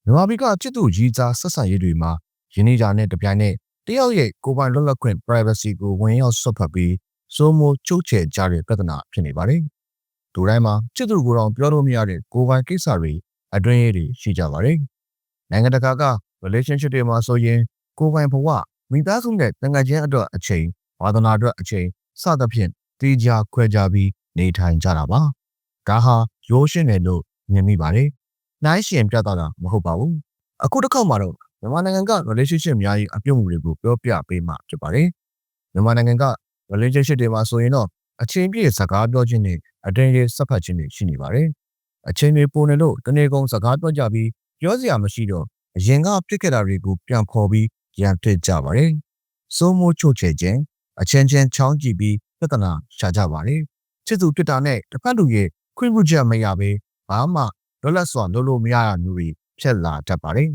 မြန်မာပြည်ကချစ်သူကြီးစားဆက်ဆံရေးတွေမှာယင်းနှိကြနဲ့တပြိုင်နက်တယောက်ရဲ့ကိုယ်ပိုင်လွတ်လပ်ခွင့် privacy ကိုဝင်ရောက်ဆွတ်ဖက်ပြီးစိုးမိုးချုပ်ချယ်ကြတဲ့ပြဿနာဖြစ်နေပါတယ်။လူတိုင်းမှာချစ်သူကိုယ်တော်ပြောလို့မရတဲ့ကိုယ်ပိုင်ကိစ္စတွေအတွင်းရေးတွေရှိကြပါတယ်။နိုင်ငံတကာက relationship တွေမှာဆိုရင်ကိုယ်ပိုင်ဘဝမိသားစုနဲ့တန်ခါချင်းအတွက်အချိန်ဝါသနာအတွက်အချိန်စသဖြင့်တီးခြားခွဲခြားပြီးနေထိုင်ကြတာပါ။ဒါဟာရိုးရှင်းတယ်လို့မြင်မိပါတယ်။နိုင်ရှင်ပြသတာမဟုတ်ပါဘူး။အခုတစ်ခေါက်မှာတော့မြန်မာနိုင်ငံက relationship များရဲ့အပြုအမူတွေကိုပြောပြပေးမှာဖြစ်ပါတယ်။မြန်မာနိုင်ငံက relationship တွေမှာဆိုရင်တော့အချိန်ပြည့်စကားပြောခြင်းနဲ့အတင်းရေးဆက်ဖက်ခြင်းတွေရှိနေပါတယ်။အချိန်တွေပိုနေလို့တနေ့ကုန်စကားပြောကြပြီးပြောစရာမရှိတော့အရင်ကပြစ်ခဲ့တာတွေကိုပြန်ဖော်ပြီးရန်ဖြစ်ကြပါတယ်။စိုးမိုးချုပ်ချယ်ခြင်းအချင်းချင်းချောင်းကြည့်ပြီးပြဿနာရှာကြပါတယ်။ချစ်သူပြစ်တာနဲ့တစ်ဖက်လူရဲ့ခွင့်ပြုချက်မရဘဲဘာမှလွတ်လပ်စွာလုပ်လို့မရတာမျိုးတွေဖြစ်လာတတ်ပါတယ်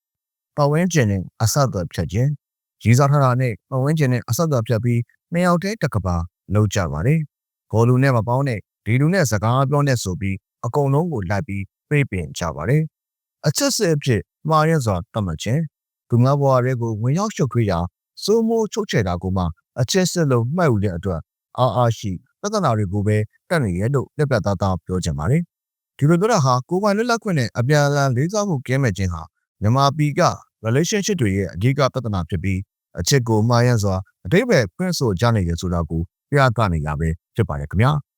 ။ပတ်ဝန်းကျင်နဲ့အဆက်အသွယ်ဖြတ်ခြင်းကြီးစားထားတာနဲ့ပတ်ဝန်းကျင်နဲ့အဆက်အသွယ်ဖြတ်ပြီးနှစ်ယောက်တည်းတစ်ကပါလောက်ကြပါတယ်။ဘောလူနဲ့မပေါင်းနဲ့ဒီလူနဲ့စကားပြောနဲ့ဆိုပြီးအကုန်လုံးကိုလိုက်ပြီးပြေးပင်ကြပါတယ်။အချက်စစ်အဖြစ်မှားရဲစွာတတ်မှတ်ခြင်းသူများဘဝတွေကိုဝင်ရောက်ရှုပ်ထွေးရာစိုးမိုးချုပ်ချယ်တာကိုမှအချက်စစ်လို့မှတ်ယူတဲ့အတွက်အားရှိပြဿနာတွေကိုပဲတက်နေရလို့ပြပြသားသားပြောချင်ပါတယ်။ဒီလိုပြောတာဟာကိုယ်ပိုင်လွတ်လပ်ခွင့်နဲ့အပြန်အလှန်လေးစားမှုကင်းမဲ့ခြင်းဟာမြန်မာပြည်က relationship တွေရဲ့အဓိကပြဿနာဖြစ်ပြီးအချစ်ကိုမှားရစွာအတိပ္ပယ်ဖွင့်ဆိုကြနေရဆိုတာကိုပြသနေရပဲဖြစ်ပါတယ်ခင်ဗျာ။